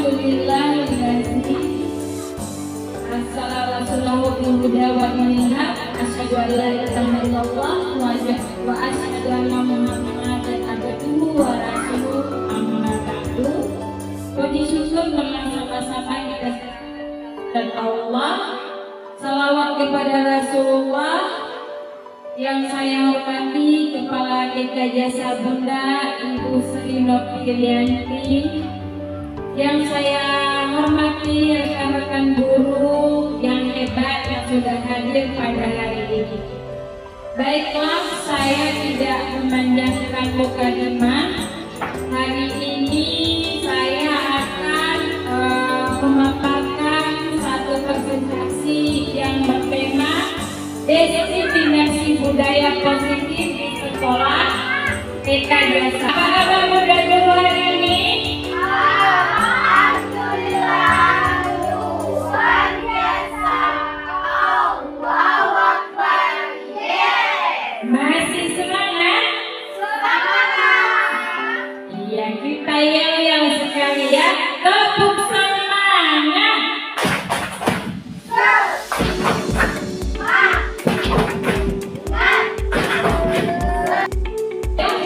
Alhamdulillahirobbilalamin. Assalamualaikum warahmatullahi wabarakatuh. Asyhadu an la ilaha illallah wa asyhadu anna Muhammadan abduhu wa rasuluh. Amma ba'du. Puji syukur bersama-sama kita dan Allah. Salawat kepada Rasulullah. Yang saya hormati Kepala DK Jasa Bunda Ibu Sri Nopirianti, yang saya hormati rekan-rekan guru yang hebat yang sudah hadir pada hari ini. Baiklah, saya tidak memanjangkan mukadimah. Hari ini saya akan memaparkan satu presentasi yang bertema Destinasi Budaya Positif di Sekolah TK Jasa. Apa kabar Bunda Guru hari ini? Alhamdulillah, luar biasa. Allahu Akbar. Masih semangat? Semangat. Iya, kita yel-yel sekali ya. Tepuk semangat.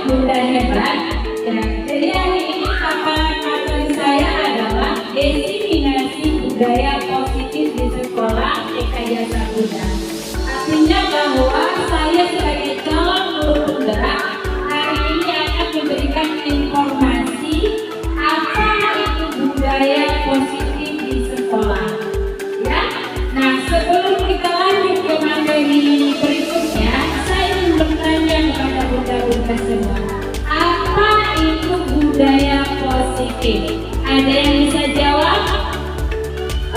Bunda hebat. Jadi hari ini materi saya adalah destinasi budaya positif di sekolah TK Jasa Bunda. Artinya bahwa saya sebagai calon guru penggerak hari ini akan memberikan informasi apa itu budaya positif di sekolah. Ya. Nah, sebelum kita lanjut ke materi berikutnya, saya ingin bertanya kepada bunda-bunda semua. Apa itu budaya positif? Ada yang bisa jawab?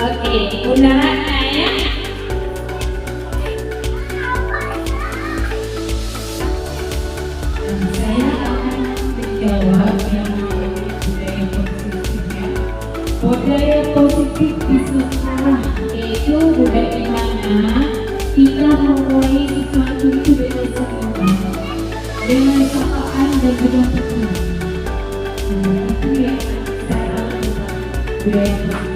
Oke, Bunda Ratna ya. Saya akan menjawab yang namanya budaya positifnya. Budaya positif di sekolah yaitu budaya di mana kita memulai sesuatu itu dengan semangat, dengan sapaan dan juga penuh. Itu yang saya lakukan budaya positif.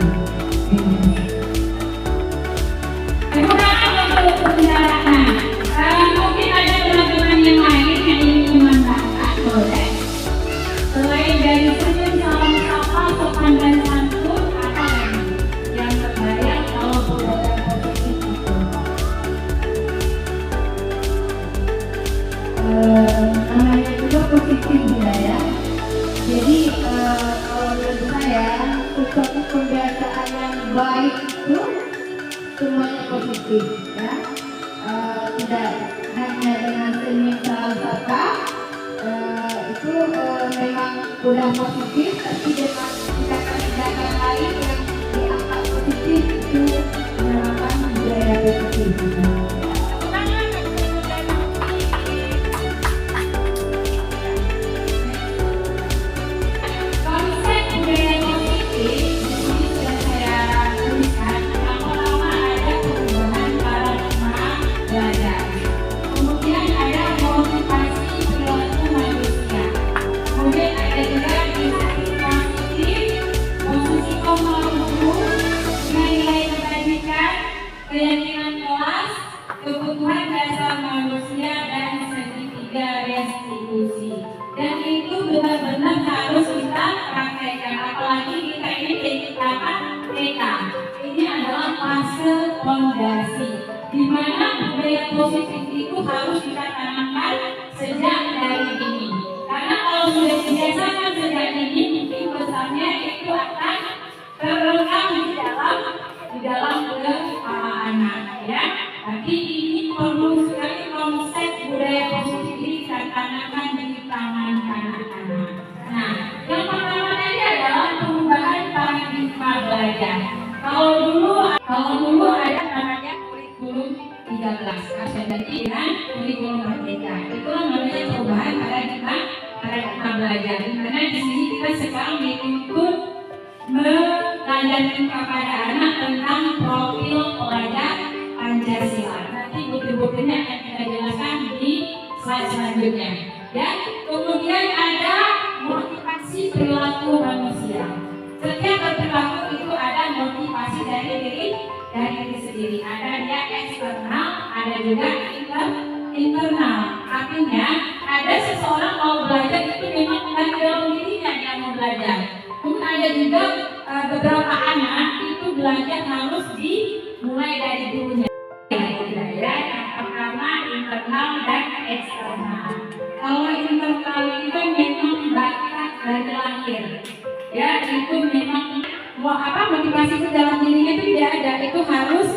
Mungkin ada teman-teman yang lain yang ingin menambahkan, boleh. Selain dari senyum, salam sapa, sopan dan santun, apa lagi yang terbayang kalau budaya positif itu? Namanya juga positif budaya. Jadi kalau menurut saya sesuatu kebiasaan yang baik itu semuanya positif ya. Tidak hanya dengan senyum salam sapa itu memang sudah positif, tapi dengan tindakan-tindakan lain yang dianggap positif itu merupakan budaya positif. Konsep budaya positif di sini sudah saya tuliskan. Pertama ada perubahan paradigma belajar. Kemudian ada motivasi perilaku manusia. Kemudian ada juga inisiatif positif, posisi guru, nilai kebajikan, keyakinan kelas, kebutuhan dasar manusia, dan segitiga restitusi. Dan itu benar-benar harus kita praktekkan. Apalagi kita ini TK. Ini adalah fase fondasi, di mana budaya positif itu harus kita tanamkan sejak dari dini. Karena kalau sudah dibiasakan sejak dini, mungkin besarnya itu akan terekam di dalam para anak, ya. Tapi ini perlu sekali konsep budaya positif ini kita tanamkan di tangan anak-anak. Nah, yang pertama tadi adalah perubahan paradigma belajar. Kalau dulu ada namanya kurikulum 13, berarti dengan kurikulum merdeka. Itulah namanya perubahan paradigma belajar. Di mana di sini kita sekarang dituntut mengajarkan kepada anak tentang profil pelajar Pancasila. Nanti buku-bukunya akan kita jelaskan di slide selanjutnya. Ya, kemudian ada motivasi perilaku manusia. Setiap perilaku itu ada motivasi dari diri sendiri. Ada dia eksternal, ada juga internal. Artinya ada seseorang mau belajar itu memang dari dalam dirinya dia mau belajar. Kemudian ada juga beberapa anak itu belajar harus dimulai dari gurunya. Yang pertama internal dan eksternal. Kalau internal itu memang bakat dari lahir. Ya, itu memang motivasi itu dalam dirinya itu tidak ada, itu harus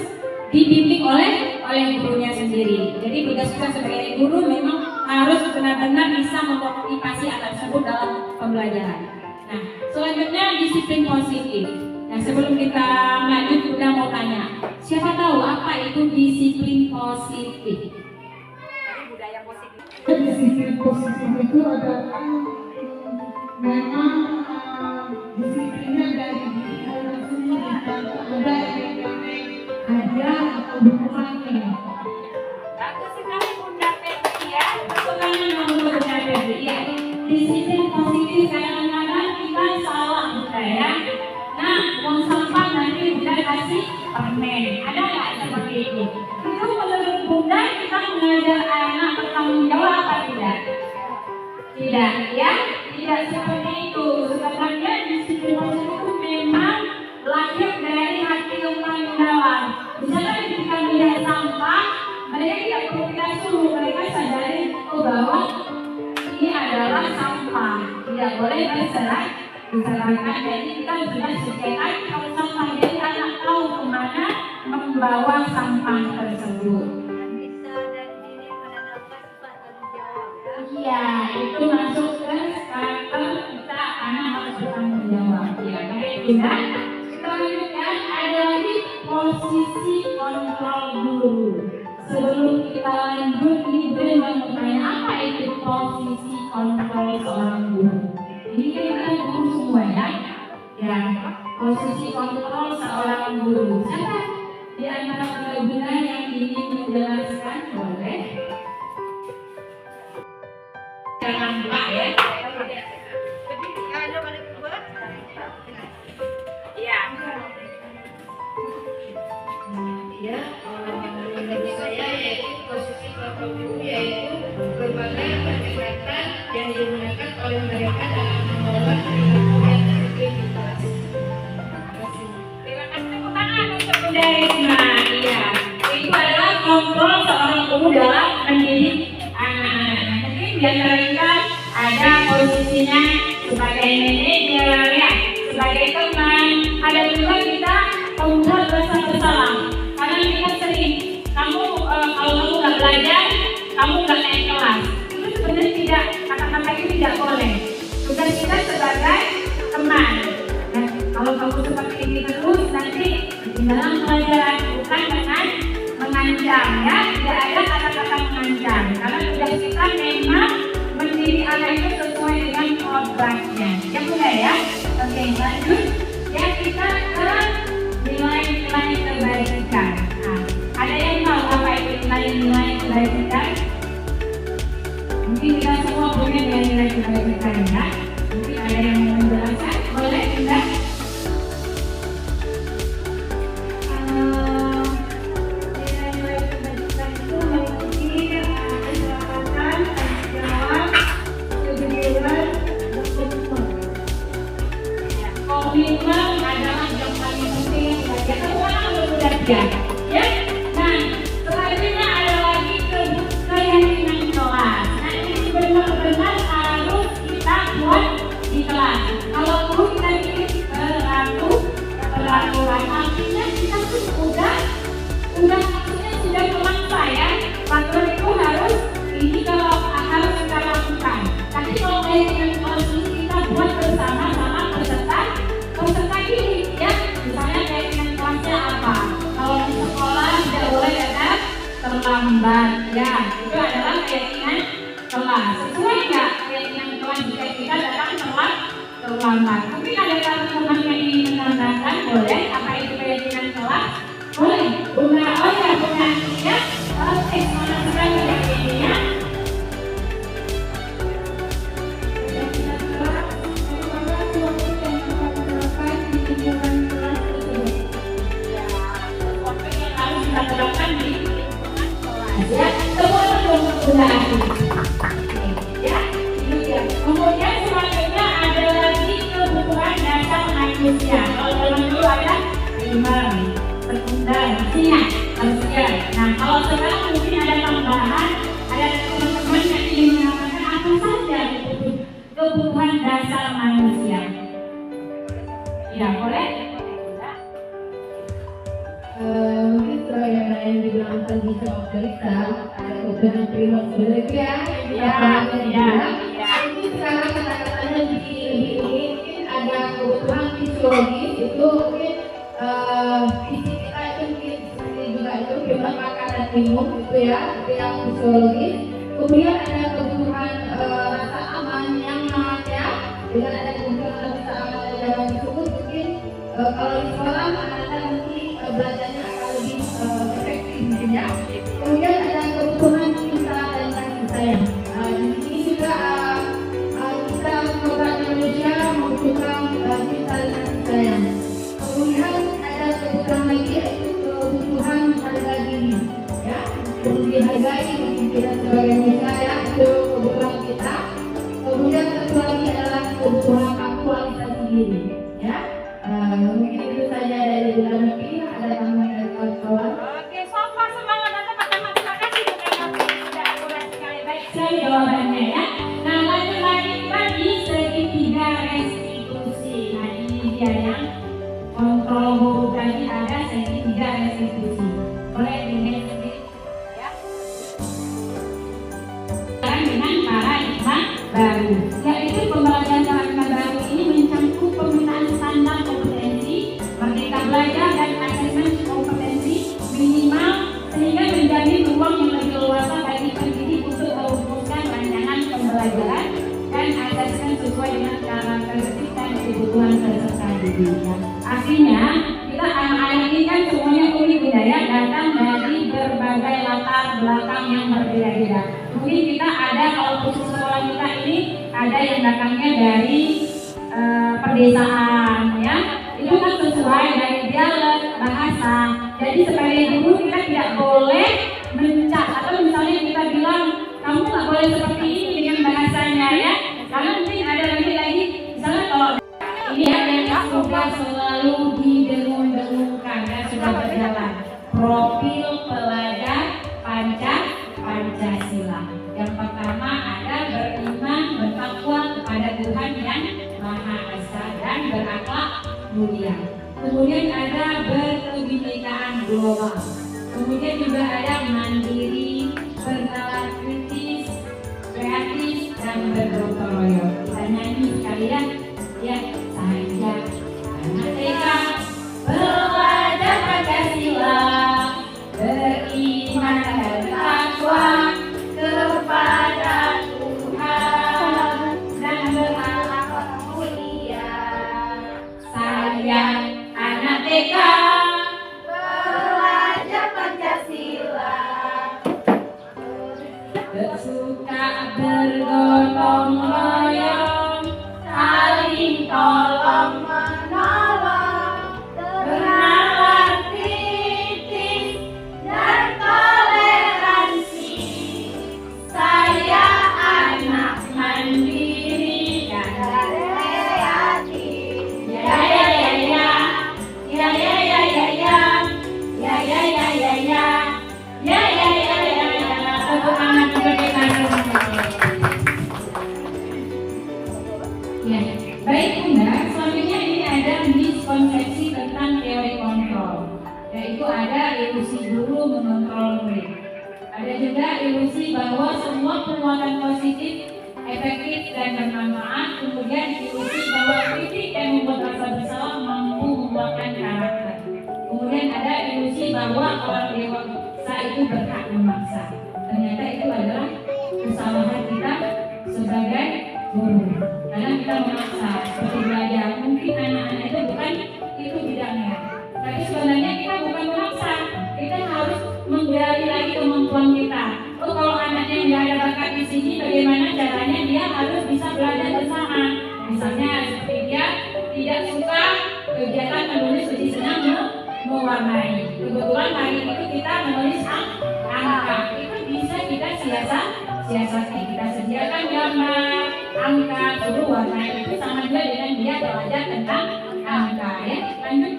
dibimbing oleh gurunya sendiri. Jadi tugas kita sebagai guru memang harus benar-benar bisa memotivasi anak tersebut dalam pembelajaran. Nah, selanjutnya disiplin positif. Nah, sebelum kita lanjut, udah mau tanya, siapa tahu apa itu disiplin positif? Budaya positif. Disiplin positif itu adalah memang disiplinnya dari diri orang sendiri, tanpa ada ada atau dukungannya. Bagus sekali Bunda Febri ya. Pertanyaan nomor berikutnya, ya. Disiplin positif kadang-kadang kita salah budaya. Nah, uang sampah nanti Bunda kasih permen. Ada nggak seperti itu? Itu menurut Bunda kita mengajar anak bertanggung jawab apa tidak? Tidak, ya, tidak seperti itu. Sebenarnya disiplin positif itu memang lahir dari hati yang paling dalam. Misalnya ketika melihat sampah, mereka tidak perlu kita suruh, mereka sadari bahwa ini adalah sampah, tidak boleh diserahkan. Jadi kita sudah sediakan kalau sampah, jadi anak tahu kemana membawa sampah tersebut. Bisa dari diri menanamkan sifat tanggung jawab ya. Iya, itu masuk ke karakter kita, anak harus bertanggung jawab. Ya, baik Bunda. Selanjutnya ada lagi posisi kontrol guru. Sebelum kita lanjut, ini Bunda mau bertanya, apa itu posisi kontrol seorang guru? Ini kan kita guru semua ya. Ya, posisi kontrol seorang guru. Siapa di antara Bunda yang ingin menjelaskan? Boleh? Jangan lupa ya. Ada balik kedua. Iya. Ya, bagi saya yaitu posisi kelompok guru yaitu berbagai pendekatan yang digunakan oleh mereka dalam mengelola perilaku yang disiplin di kelas. Terima kasih, tepuk tangan untuk Bunda Risma. Iya, itu adalah kontrol seorang guru dalam mendidik anak-anak. Mungkin di antara kita ada posisinya sebagai manajer, ya, sebagai teman. Ada juga kita membuat rasa bersalah. Karena kita sering, kalau kamu nggak belajar, kamu nggak naik kelas. Itu sebenarnya tidak, kata-kata itu tidak boleh. Tugas kita sebagai teman. Dan kalau kamu seperti ini terus, nanti di dalam pelajaran bukan dengan mengancam, ya, tidak ada kata-kata mengancam. Karena tugas kita memang mendidik anak itu sesuai dengan kodratnya. Ya Bunda ya. Oke, lanjut. Ya, kita ke nilai-nilai kebaikan. Nah, ada yang tahu apa itu nilai-nilai kebaikan? Mungkin kita semua punya nilai-nilai kebaikan ya. Mungkin ada yang mau menjelaskan? Boleh Bunda? Nilai-nilai kebaikan itu meliputi keselamatan, tanggung jawab, kejujuran, dan komitmen. Komitmen adalah yang paling penting bagi orang bekerja. Ya. Nah, selanjutnya ada lagi keyakinan kelas. Nah, ini benar-benar harus kita buat di kelas. Kalau dulu kita bikin peraturan, artinya kita tuh udah maksudnya sudah melangsa ya. Peraturan itu harus ini kalau harus kita lakukan. Tapi kalau keyakinan kelas ini kita buat bersama-sama peserta ini ya. Misalnya keyakinan kelasnya apa? Kalau di sekolah tidak boleh ada terlambat ya. Itu adalah keyakinan kelas. Sesuai nggak keyakinan kelas jika kita datang terlambat? Mungkin ada teman-teman yang ingin menambahkan, boleh? Apa itu keyakinan kelas? Boleh. Bunda, oh ya Bunda ya. Oke, semangat sekali ya ini ya. Keyakinan kelas merupakan suatu yang akan menerapkan di lingkungan sudah asik. Ya, itu dia. Kemudian selanjutnya ada lagi kebutuhan dasar manusia. Kalau zaman dulu ada primer, sekunder, ingat manusia. Nah, kalau sekarang mungkin ada tambahan, ada teman-teman yang ingin mengatakan apa saja kebutuhan dasar manusia. Ya, boleh? Mungkin sesuai yang dibilang tadi sama Melissa, ada kebutuhan primer sebenarnya itu ya. Ini sekarang kata-katanya lebih mungkin ada kebutuhan fisiologis itu mungkin fisik kita itu mungkin seperti juga itu kita makan dan minum itu ya, itu yang fisiologis. Kemudian ada kebutuhan rasa aman yang namanya dengan ada kebutuhan rasa aman yang dalam tersebut mungkin kalau di sekolah anak-anak nanti belajarnya akan lebih efektif mungkin ya. Kemudian ada kebutuhan cinta dan kasih sayang. Di sini juga kita sebagai manusia membutuhkan cinta dan kasih sayang. Kemudian ada kebutuhan lagi yaitu kebutuhan harga diri, ya. Untuk dihargai mungkin kita sebagai manusia ya, itu kebutuhan kita. Kemudian satu lagi adalah kebutuhan aktualisasi diri, ya. Mungkin itu saja dari bulan lebih. Ada tambahan dari kawan-kawan. Oke, sofa semangat teman-teman. Terima kasih sudah akurat sekali. Baik sekali jawabannya ya. Nah, lanjut lagi tadi segitiga restitusi. Nah, ini dia yang kontrol huruf tadi ada segitiga restitusi. Boleh dilihat sedikit ya. Dengan paradigma baru, yaitu pembelajaran paradigma baru ini mencangkup penggunaan standar kompetensi, merdeka belajar dan asesmen kompetensi minimal sehingga menjadi ruang yang lebih luas bagi pendidik untuk merumuskan rancangan pembelajaran dan asesmen sesuai dengan karakteristik dan kebutuhan peserta didik. Artinya kita anak-anak ini kan semuanya unik budaya, datang dari berbagai latar belakang yang berbeda-beda. Mungkin kita ada kalau khusus sekolah kita ini ada yang datangnya dari pedesaan ya. Itu kan sesuai dari dialek, bahasa. Jadi sebagai guru kita tidak boleh mencap atau misalnya kita bilang kamu nggak boleh seperti ini dengan bahasanya ya. Karena mungkin ada lagi misalnya kalau ini ya yang sudah selalu didengung-dengungkan dan sudah berjalan profil pelajar Pancasila. Yang pertama ada beriman bertakwa kepada Tuhan yang Maha Esa dan berakhlak mulia. Kemudian ada berkebinekaan global. Kemudian juga ada mandiri, bernalar kritis, kreatif dan bergotong royong. Kita nyanyi sekalian ya. Saya anak TK belajar Pancasila, beriman dan bertakwa kepada Tuhan dan berakhlak mulia. Saya anak TK Belajar Pancasila. suka bergotong royong, saling tolong menolong, bernalar kritis dan toleransi. Saya anak mandiri dan kreatif. Ya ya ya ya, ya ya ya ya ya, ya ya ya ya ya, ya ya ya ya ya. Tepuk tangan untuk kita semua. Ya, baik Bunda. Selanjutnya ini ada miskonsepsi tentang teori kontrol, yaitu ada ilusi guru mengontrol murid. Ada juga ilusi bahwa semua perbuatan positif, efektif dan bermanfaat. Kemudian ilusi bahwa kritik yang membuat rasa bersalah mampu membuatkan karakter. Kemudian ada ilusi bahwa orang dewasa itu berhak memaksa. Ternyata itu adalah kesalahan kita sebagai guru. Karena kita memaksa seperti belajar. Mungkin anak-anak itu bukan itu bidangnya. Tapi sebenarnya kita bukan memaksa. Kita harus menggali lagi kemampuan kita. Oh, kalau anaknya nggak ada bakat di sini, bagaimana caranya dia harus bisa belajar bersama. Misalnya seperti dia tidak suka kegiatan menulis, lebih senang mewarnai. Kebetulan hari itu kita menulis angka. Itu bisa kita siasat siasati. Kita sediakan gambar, angka, suruh warna itu sama juga dengan dia belajar tentang angka ya. Lanjut.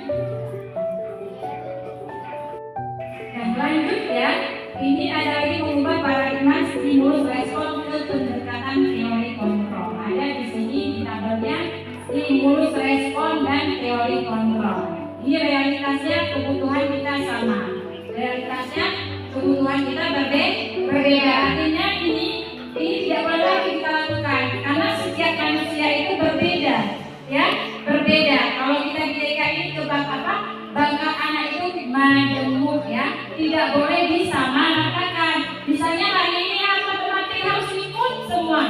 Nah lanjut ya. Ini ada lagi mengubah paradigma stimulus respon ke pendekatan teori kontrol. Ada di sini di tabelnya stimulus respon dan teori kontrol. Ini realitasnya kebutuhan kita sama. Realitasnya kebutuhan kita berbeda. Artinya ini tidak boleh lagi kita lakukan karena setiap manusia itu berbeda, ya berbeda. Kalau kita di DKI itu bakat anak itu majemuk ya, tidak boleh disamaratakan. Misalnya hari ini matematik harus ikut semua,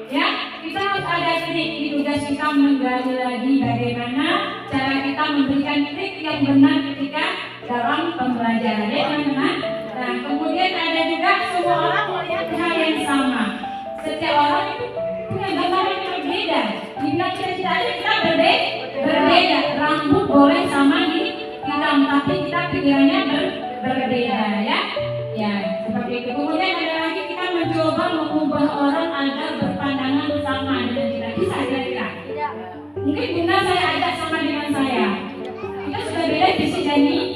ya kita harus ada trik. Di tugas kita menggali lagi bagaimana cara kita memberikan trik yang benar ketika dalam pembelajaran ya teman-teman. Nah kemudian ada juga semua orang melihat hal yang sama. Setiap orang itu punya gambaran yang berbeda. Dibilang cita-cita aja kita berbeda. Rambut boleh sama di hitam, tapi kita pikirannya berbeda ya. Ya seperti itu. Kemudian ada lagi kita mencoba mengubah orang agar berpandangan sama dengan kita. Bisa kira-kira? Mungkin Bunda saya ajak sama dengan saya. Kita sudah beda visi dan misi.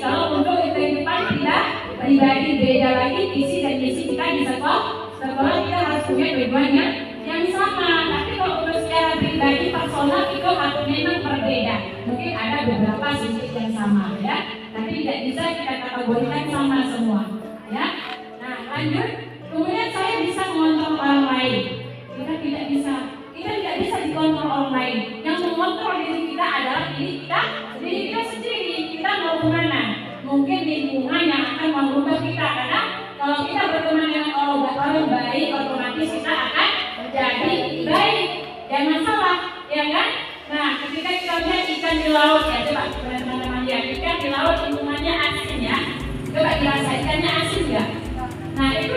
Kalau untuk kehidupan kita pribadi beda lagi visi dan misi kita di sekolah kita harus punya tujuan yang sama. Tapi kalau untuk secara pribadi personal itu harus memang berbeda. Mungkin ada beberapa sisi yang sama ya, tapi tidak bisa kita kategorikan sama semua ya. Nah lanjut. Kemudian saya bisa mengontrol orang lain. Kita tidak bisa dikontrol orang lain. Yang mengontrol diri kita adalah diri kita sendiri. Kita mau kemana? Mungkin lingkungan yang akan mengubah kita, karena kalau kita berteman dengan orang baik, otomatis kita akan menjadi baik. Jangan salah, ya kan? Nah, ketika kita lihat ikan di laut ya, coba teman-teman lihat ikan di laut lingkungannya asin ya. Coba dirasa ikannya asin ya. Nah, itu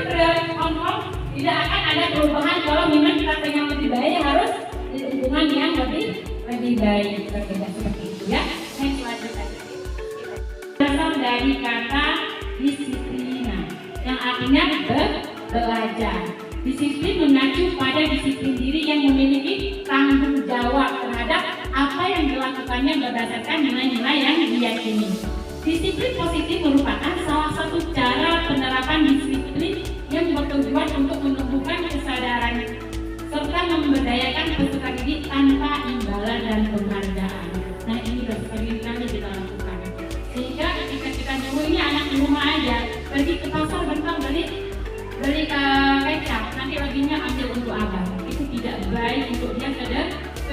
kontrol tidak akan ada perubahan kalau memang kita pengen lebih baik, harus di lingkungan yang lebih baik. Seperti itu ya. Next slide aja. Berasal dari kata disiplina yang artinya belajar. Disiplin mengacu pada disiplin diri yang memiliki tanggung jawab terhadap apa yang dilakukannya berdasarkan nilai-nilai yang diyakini. Disiplin positif merupakan salah satu cara penerapan disiplin yang bertujuan untuk menumbuhkan kesadaran serta memberdayakan peserta didik tanpa imbalan dan penghargaan. Nah ini bersekali kali kita lakukan. Sehingga ketika kita nyuruh ini anak di rumah aja, pergi ke pasar bentar beli kecap, nanti laginya ambil untuk abang. Itu tidak baik untuk dia ke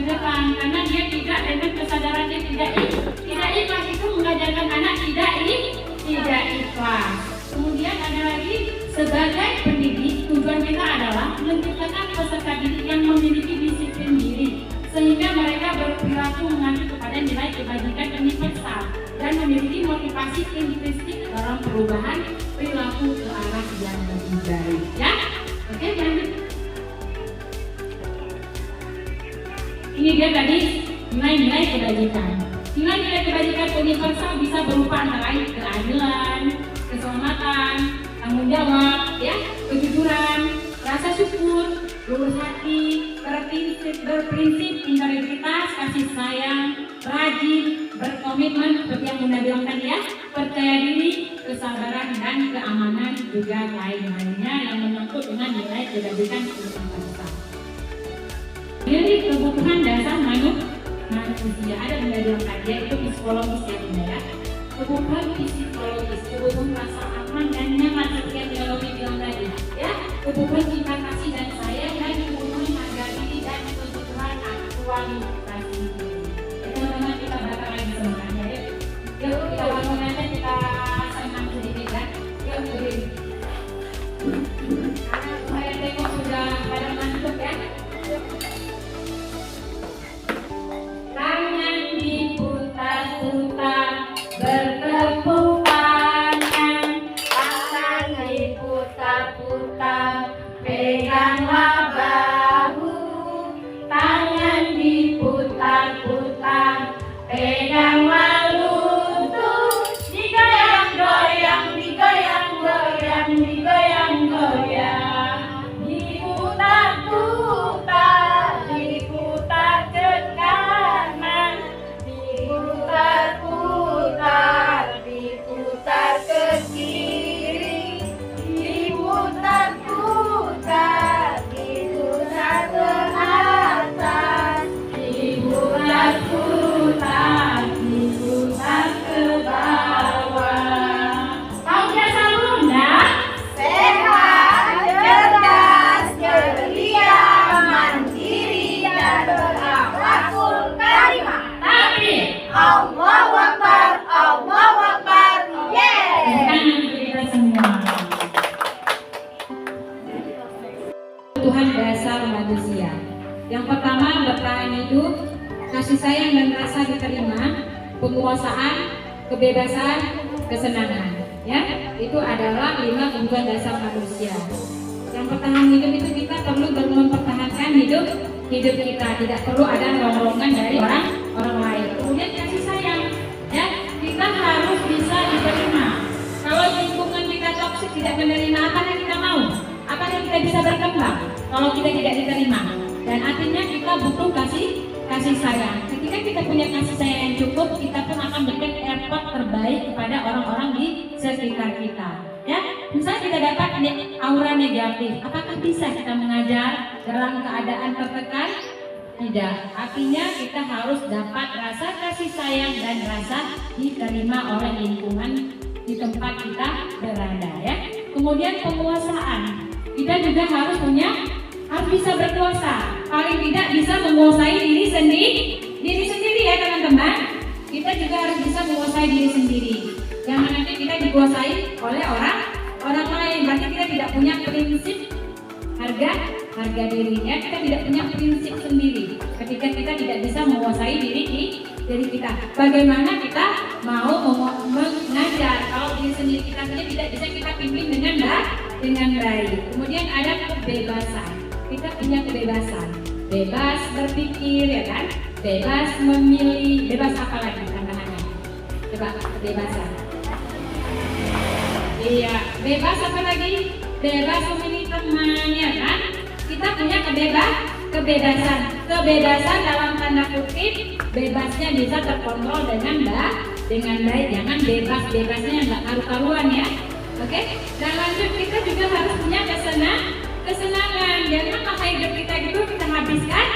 depan, karena dia tidak dengan kesadaran dia tidak ikhlas. Itu mengajarkan anak tidak ikhlas. Kemudian ada lagi, sebagai pendidik tujuan kita adalah menciptakan peserta didik yang memiliki disiplin diri, sehingga mereka berperilaku mengacu kepada nilai kebajikan universal dan memiliki motivasi intrinsik dalam perubahan perilaku ke arah yang lebih baik. Ya, oke lanjut. Ini dia tadi nilai-nilai kebajikan. Nilai-nilai kebajikan universal bisa berupa antara lain keadilan, keselamatan, tanggung jawab, ya, kejujuran, rasa syukur, lurus hati, berprinsip, integritas, kasih sayang, rajin, berkomitmen seperti yang Bunda bilang tadi ya, percaya diri, kesabaran dan keamanan juga lain-lainnya yang menyangkut dengan nilai kebajikan universal. Jadi kebutuhan dasar manusia ada Bunda bilang tadi yaitu psikologis ya Bunda ya. Kebutuhan psikologis, kebutuhan rasa aman dan nyaman seperti yang biologi bilang tadi ya, kebutuhan cinta kasih dan sayang, dan kebutuhan harga diri dan kebutuhan aktualisasi diri. Ya teman-teman, kita bakal lagi semuanya ya. Yuk kita bangun aja, kita senang sedikit ya. Yuk berdiri. Karena saya tengok sudah pada ngantuk ya. Tangan diputar-putar, bertepuk tangan, tangan diputar-putar, peganglah bahu, tangan diputar. Allahu Akbar, Allahu Akbar. Tangan untuk kita semua. Tuhan dasar manusia. Yang pertama, bertahan hidup, kasih sayang dan rasa diterima, penguasaan, kebebasan, kesenangan. Ya, itu adalah 5 kebutuhan dasar manusia. Yang bertahan hidup itu kita perlu mempertahankan hidup kita, tidak perlu ada ronrongan dari orang lain. Kemudian kasih sayang, ya, kita harus bisa diterima. Kalau lingkungan kita toksik, tidak menerima, apa yang kita mau? Apa yang kita bisa berkembang? Kalau kita tidak diterima, dan artinya kita butuh kasih sayang. Ketika kita punya kasih sayang yang cukup, kita pun akan berikan effort terbaik kepada orang-orang di sekitar kita. Ya, misalnya kita dapat aura negatif, apakah bisa kita mengajar dalam keadaan tertekan? Tidak. Artinya kita harus dapat rasa kasih sayang dan rasa diterima oleh lingkungan di tempat kita berada. Ya. Kemudian penguasaan, kita juga harus bisa berkuasa. Paling tidak bisa menguasai diri sendiri ya teman-teman. Kita juga harus bisa menguasai diri sendiri. Jangan nanti kita dikuasai oleh orang lain. Berarti kita tidak punya prinsip harga dirinya. Kita tidak punya prinsip sendiri. Ketika kita tidak bisa menguasai diri kita, bagaimana kita mau mengajar kalau diri sendiri kita saja tidak bisa kita pimpin dengan baik. Kemudian ada kebebasan. Kita punya kebebasan, bebas berpikir, ya kan? Bebas memilih, bebas apa lagi tantangannya? Coba kebebasan. Iya, bebas apa lagi? Bebas memilih temannya, kan? Kita punya kebebasan. Kebebasan dalam tanda kutip, bebasnya bisa terkontrol dengan baik. Jangan bebasnya nggak karu-karuan ya. Oke? Dan lanjut, kita juga harus punya kesenangan. Jangan masa hidup kita gitu kita habiskan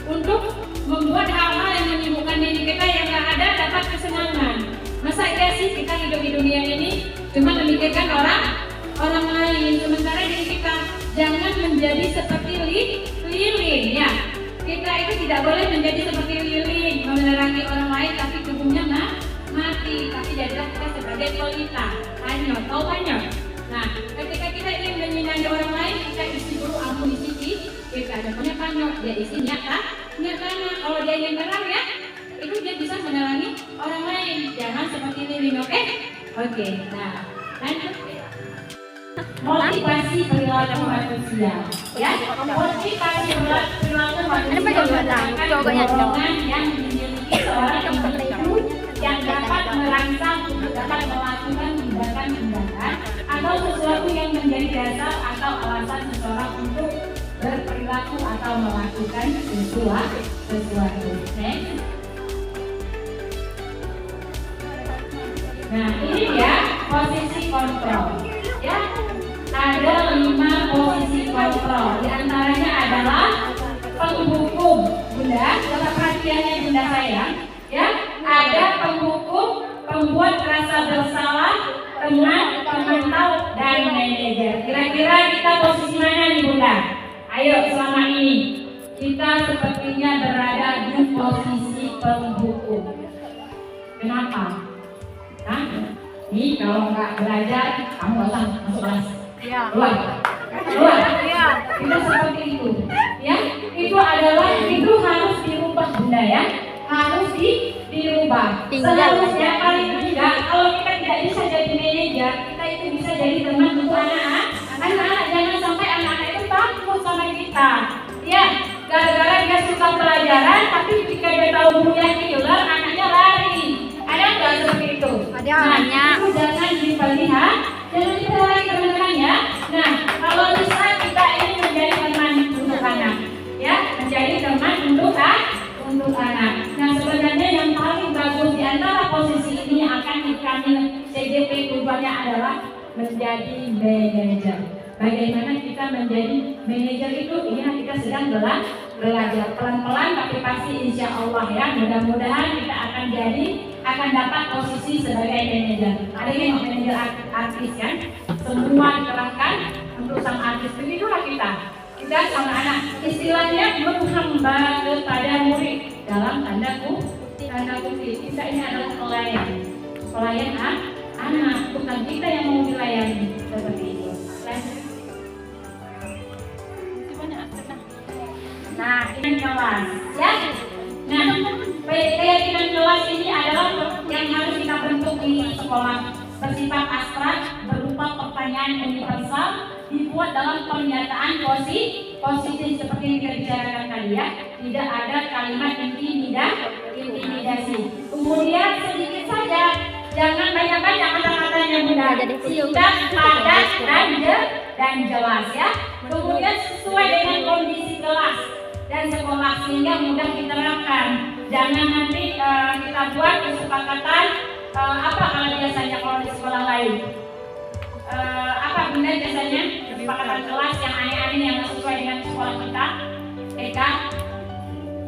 untuk membuat hal-hal yang menyibukkan diri kita yang nggak ada dapat kesenangan. Masa iya sih kita hidup di dunia ini cuma memikirkan orang lain, sementara diri kita jangan menjadi seperti lilin ya. Kita itu tidak boleh menjadi seperti lilin menerangi orang lain tapi tubuhnya mati. Tapi jadilah kita sebagai pelita, anyot, tahu anyot. Nah, ketika kita ingin menyinari orang lain, kita isi dulu amunisi kita. Ada punya panyok, dia isi minyak tanah. Kalau dia ingin terang ya, itu dia bisa menerangi orang lain. Jangan seperti lilin, oke? Oke, nah lanjut. Motivasi perilaku manusia, ya. Motivasi perilaku manusia merupakan dorongan yang dimiliki seorang individu yang dapat merangsang untuk dapat melakukan tindakan atau sesuatu yang menjadi dasar atau alasan seseorang untuk berperilaku atau melakukan sesuatu. Nah, ini ya posisi kontrol. Ya, ada 5 posisi kontrol. Di antaranya adalah penghukum. Bunda, dapat perhatiannya Bunda sayang. Ya, ada penghukum, pembuat rasa bersalah, teman, pemantau, dan manajer. Kira-kira kita posisi mana nih Bunda? Ayo, selama ini kita sepertinya berada di posisi penghukum. Kenapa? Nah, nih kalau nggak belajar, kamu nggak usah masuk kelas. Keluar. Kita seperti itu. Ya, itu harus dirubah Bunda ya. Harus dirubah. Seharusnya paling tidak kalau kita tidak bisa jadi manajer, kita itu bisa jadi teman untuk anak-anak. Jangan sampai anak-anak itu takut sama kita. Ya, gara-gara dia suka pelajaran, tapi ketika dia tahu gurunya killer, anaknya lari. Ada nggak seperti itu? Ada banyak. Itu jangan dipelihara, teman-teman ya. Nah, kalau bisa kita ini menjadi teman untuk anak, ya, menjadi teman untuk anak. Nah, sebenarnya yang paling bagus di antara posisi ini akan kami CGP rubahnya adalah menjadi manajer. Bagaimana kita menjadi manajer itu? Ini kita sedang belajar pelan-pelan, tapi pasti insya Allah ya. Mudah-mudahan kita akan dapat posisi sebagai manajer. Ada yang manajer artis kan? Semua dikerahkan untuk sang artis. Begitulah kita. Kita sama anak istilahnya menghamba kepada murid dalam tanda kutip tanda kutip kita ini adalah pelayan. Pelayan anak, bukan kita yang mau dilayani seperti itu. Nah, ini kelas, ya. Nah, keyakinan kelas ini adalah yang harus kita bentuk di sekolah, bersifat abstrak, berupa pertanyaan universal, dibuat dalam pernyataan positif seperti yang kita bicarakan tadi ya. Tidak ada kalimat intimidasi. Kemudian sedikit saja, jangan banyak-banyak kata-katanya Bunda, singkat, padat, dan jelas ya. Kemudian sesuai dengan kondisi kelas dan sekolah sehingga mudah diterapkan. Jangan nanti kita buat kesepakatan apa kalau biasanya kalau di sekolah lain. Apa Bunda biasanya kesepakatan kelas yang aneh-aneh yang sesuai dengan sekolah kita.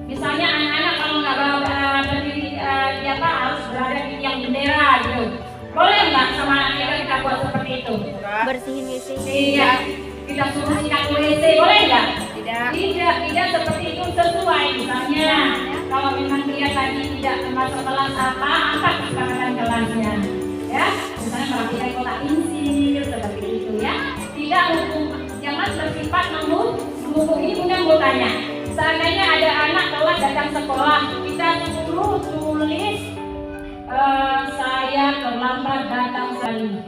Misalnya anak-anak kalau nggak berdiri harus berada di tiang bendera gitu. Boleh nggak sama anak kita buat seperti itu? Bersihin WC. Iya. Kita suruh sikat WC boleh nggak? Tidak seperti itu sesuai. Misalnya kalau memang dia tadi tidak termasuk kelas apa kesepakatan kelasnya, ya. Misalnya merapikan kotak pensil seperti itu ya. Tidak jangan bersifat menghukum. Ini Bunda mau tanya. Seandainya ada anak kelas datang sekolah, kita suruh tulis saya terlambat datang 100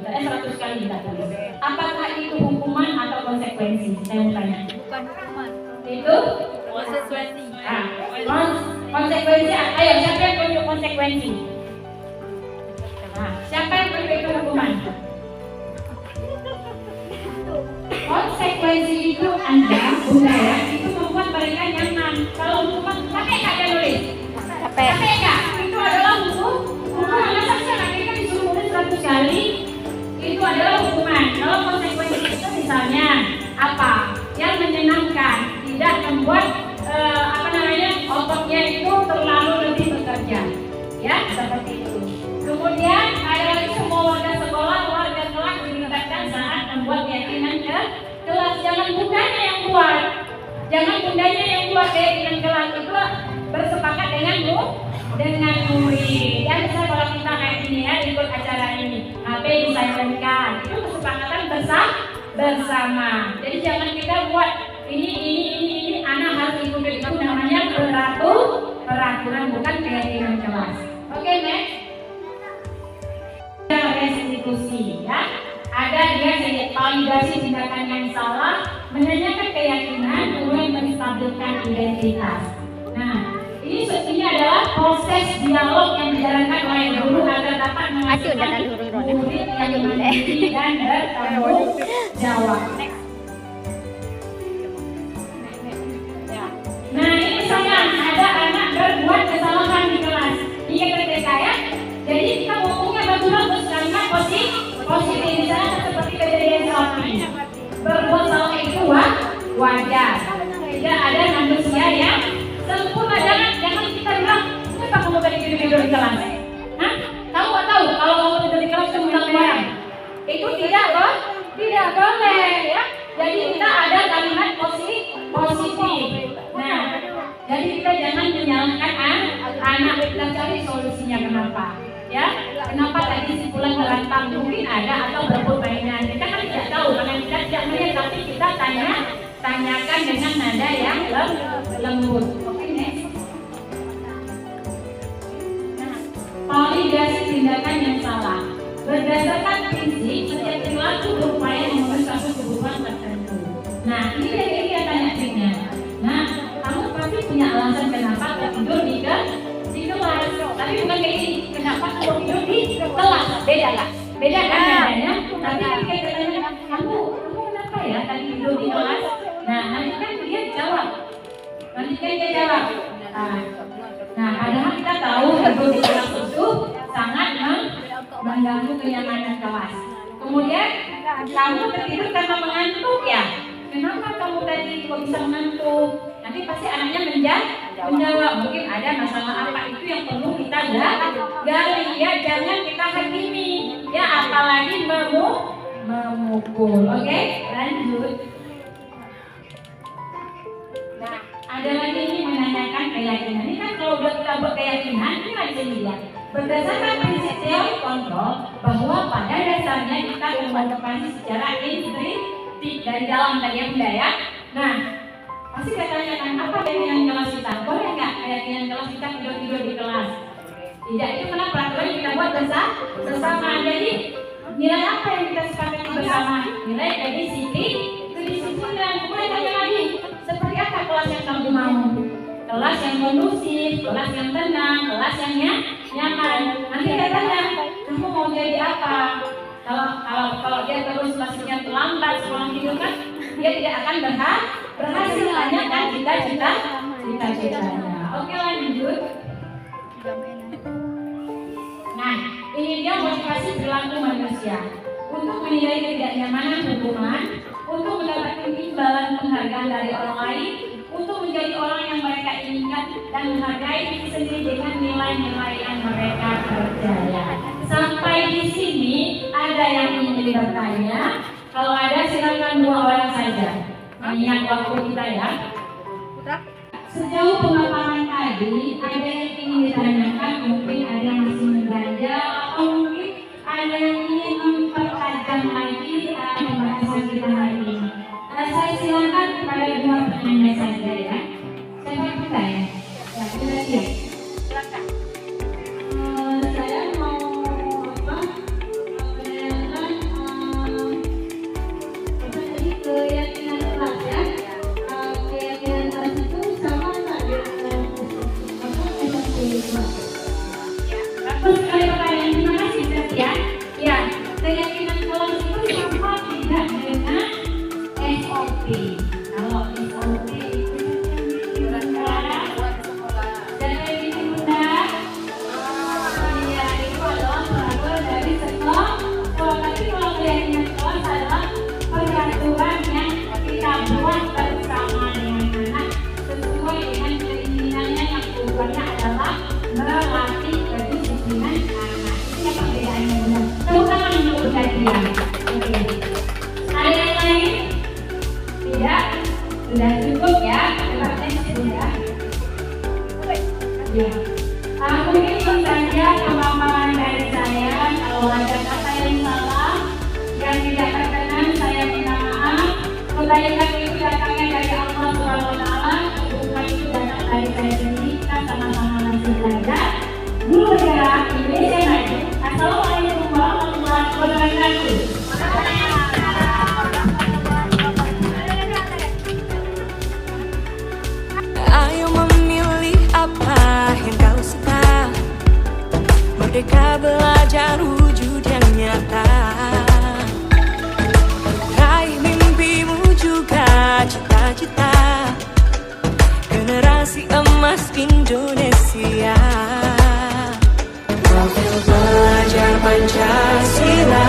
kali kita tulis. Apakah itu hukuman atau konsekuensi? Saya mau tanya. Bukan hukuman. Itu Konsekuensi. Konsekuensi. Ayo, siapa yang punya konsekuensi? Siapa yang punya itu hukuman? Konsekuensi itu Anda, Bunda ya, itu membuat mereka nyaman. Kalau hukuman, capek nggak dia nulis? Capek nggak? Itu adalah hukuman. Masa sih anak kita disuruh nulis 100 kali? Itu adalah hukuman. Kalau konsekuensi itu misalnya apa? Yang menyenangkan, tidak membuat ototnya itu terlalu lebih bekerja, ya seperti itu. Kemudian ada lagi semua warga sekolah, warga kelas dilibatkan saat membuat keyakinan ke kelas. Jangan bundanya yang buat, keyakinan kelas itu bersepakat dengan murid. Ya misalnya kalau kita kayak ini ya ikut acara ini, HP disilentkan, itu kesepakatan bersama. Jadi jangan kita buat ini anak harus ikut itu, namanya peraturan bukan keyakinan kelas. Oke, next. Restitusi ya. Ada dia validasi tindakan yang salah, menanyakan keyakinan, kemudian menstabilkan identitas. Nah, ini adalah proses dialog yang dijalankan oleh guru agar dapat menghasilkan murid yang mandiri dan bertanggung jawab. Nah, ini misalnya ada anak berbuat kesalahan di kelas. Ingat ketika ya. Jadi kita ngomongnya bagus kalimat positif. Misalnya seperti kejadian saat ini. Berbuat salah itu wajar. Tidak ada manusia yang sempurna. Jangan kita bilang, kenapa kamu tadi tidur di kelas? Kamu nggak tahu kalau kamu tidur di kelas kamu bilang barang. Itu tidak boleh ya. Jadi kita ada kalimat positif. Nah, jadi kita jangan menyalahkan anak, kita cari solusinya kenapa. Ya, kenapa tadi si pulang terlantar mungkin ada atau berebut mainan. Kita kan tidak tahu karena kita tidak melihat, tapi kita tanyakan dengan nada yang lembut. Oke, next. Nah, validasi tindakan yang salah. Berdasarkan prinsip, setiap perilaku berupaya memenuhi satu kebutuhan tertentu. Nah, ini dia tanya-tanya. Nah, kamu pasti punya alasan kenapa tidur di kelas. Tapi bukan kayak ini. Kenapa kamu tidur di kelas? Beda nggak? Beda kan nadanya? Tapi kayak katanya, kamu kenapa ya tadi tidur di kelas? Nah, nanti kan dia jawab. Nah, padahal kita tahu tidur di kelas itu sangat mengganggu kenyamanan kelas. Kemudian kamu tertidur karena mengantuk ya. Kenapa kamu tadi kok bisa mengantuk? Nanti pasti anaknya menjawab. Mungkin ada masalah apa itu yang perlu kita gali ya. Jangan kita hakimi ya, apalagi memukul. Oke, lanjut. Nah, ada lagi ini menanyakan keyakinan. Ini kan kalau udah kita buat keyakinan, ini di sini ya. Berdasarkan prinsip teori kontrol bahwa pada dasarnya kita mengoperasi secara intuitif dari dalam tadi ya Bunda ya. Nah, pasti bertanya apa keyakinan kelas kita? Boleh nggak keyakinan kelas kita tidur-tidur di kelas? Tidak, itu karena peraturan yang kita buat bersama. Jadi nilai apa yang kita sepakati bersama? Nilai dari sisi kedisiplinan. Kemudian tanya lagi, seperti apa kelas yang kamu mau? Kelas yang kondusif, kelas yang tenang, kelas yang nyaman. Nanti kita tanya, kamu mau jadi apa? Kalau dia terus masuknya terlambat sekolah tidur kan, dia tidak akan berhasil. Hanya kan cita-citanya. Oke, lanjut. Nah, ini dia motivasi perilaku manusia untuk menilai ketidaknyamanan hubungan, untuk mendapatkan imbalan penghargaan dari orang lain, untuk menjadi orang yang mereka inginkan dan menghargai diri sendiri dengan nilai-nilai yang mereka percaya. Sampai di sini ada yang ingin bertanya? Kalau ada silakan 2 orang saja. Mengingat waktu kita ya. Sejauh pemaparan tadi, ada yang ingin ditanyakan, mungkin ada yang masih mengganjal, atau mungkin ada yang ingin mempertajam lagi pembahasan kita hari ini. Saya silakan kepada 2 penanya saja ya. Siapa kita ya? Ya, kita siap. Silakan. Saya mau tadi keyakinan kelas ya. Keyakinan kelas itu sama nggak dengan bagus sekali pertanyaan, terima kasih ya. Ya, keyakinan kelas itu sama tidak dengan SOP. Kalau SOP itu kira-kira siapa yang bikin Bunda? Iya, itu adalah peraturan dari sekolah. Tapi kalau keyakinan kelas adalah peraturan yang kita buat bersama dengan anak sesuai dengan keinginannya yang tujuannya adalah melatih kedisiplinan anak. Ini apa bedanya Bunda? Tepuk tangan untuk kajian. Oke. Ada yang lain? Tidak? Sudah cukup ya? Debatnya sudah. Ya. Mungkin itu saja pemaparan dari saya. Kalau ada kata yang salah, yang tidak berkenan, saya minta maaf. Kebaikan itu datangnya dari Allah SWT. Keburukan itu datang dari saya sendiri. Kita sama-sama masih belajar. Guru bergerak Indonesia Maju. Assalamualaikum warahmatullahi wabarakatuh. Ayo memilih apa yang kau suka. Merdeka belajar wujud yang nyata. Raih mimpimu juga cita-cita. Generasi emas Indonesia. Profil belajar Pancasila.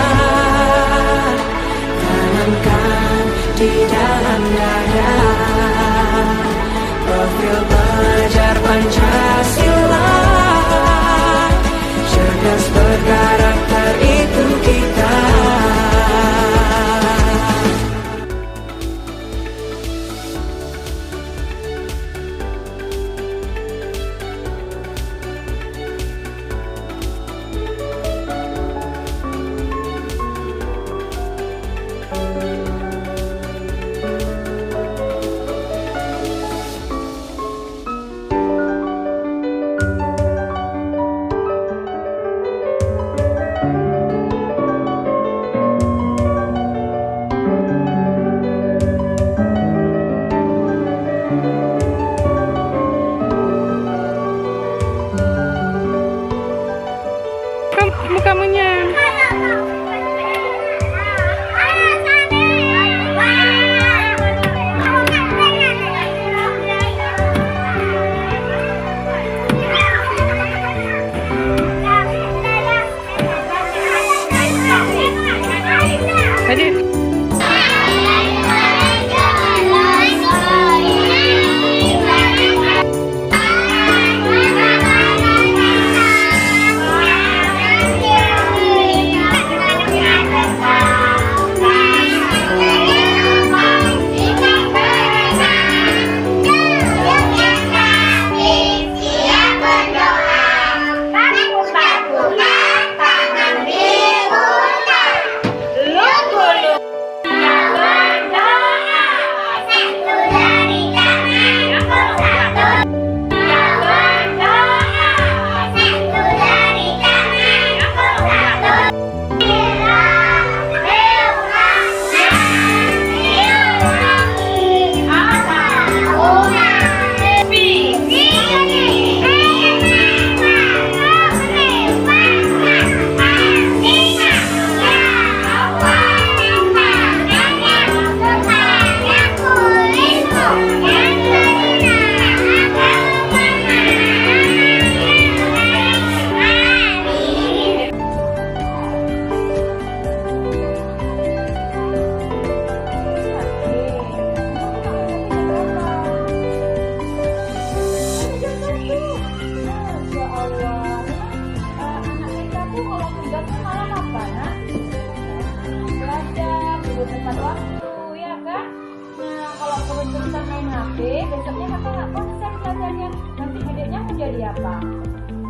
belajarnya? Nanti gedenya mau jadi apa?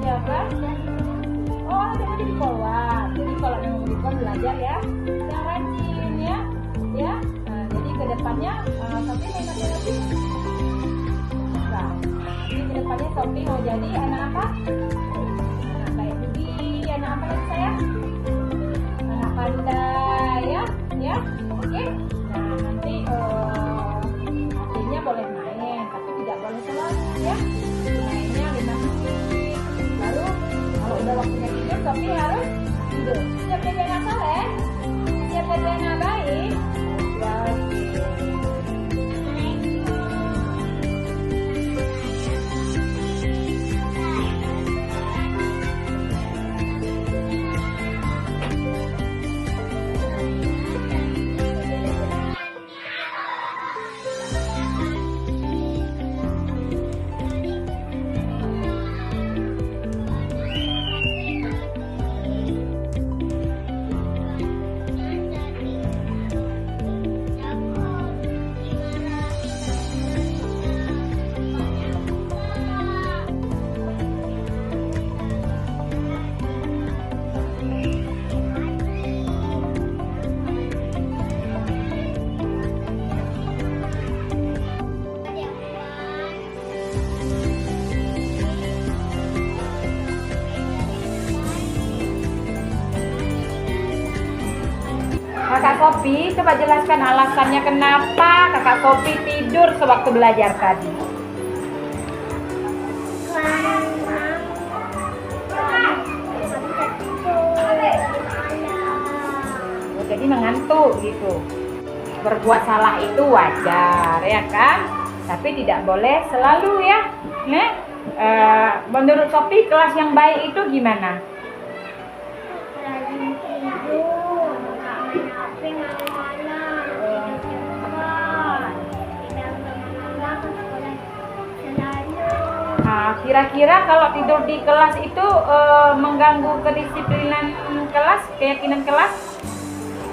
Ya kan? Oh, ada mau jadi polwan. Jadi kalau mau jadi polwan belajar ya, yang rajin ya, ya. Nah, jadi kedepannya Sophie main matematik. Nah, jadi kedepannya Sophie mau jadi anak apa? Anak baik budi, anak apa lagi saya? Anak pandai ya, ya. Oke. Nah, nanti hatinya boleh main, tapi tidak boleh selalu ya. Mainnya 5 menit. Lalu kalau udah waktunya tidur, Sophie harus tidur. Siap jadi anak soleh? Siap jadi anak baik? Ya, Kakak Sophie, coba jelaskan alasannya kenapa Kakak Sophie tidur sewaktu belajar tadi. Oh, jadi mengantuk gitu. Berbuat salah itu wajar ya kan? Tapi tidak boleh selalu ya. Nah, menurut Sophie kelas yang baik itu gimana? Rajin tidur, nggak main HP malam-malam, tidak cepat, tidak kemana-mana ke sekolah selalu. Nah, kira-kira kalau tidur di kelas itu mengganggu kedisiplinan kelas, keyakinan kelas?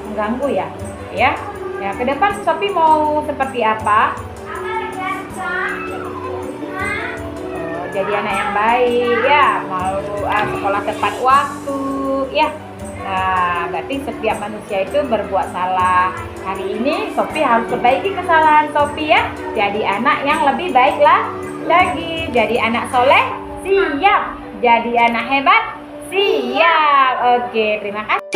Mengganggu ya? Ya. Ya, ke depan Sophie mau seperti apa? Jadi anak yang baik ya, mau sekolah tepat waktu ya. Nah, berarti setiap manusia itu berbuat salah. Hari ini Sophie harus perbaiki kesalahan Sophie ya. Jadi anak yang lebih baiklah lagi. Jadi anak soleh, siap. Jadi anak hebat, siap. Oke, terima kasih.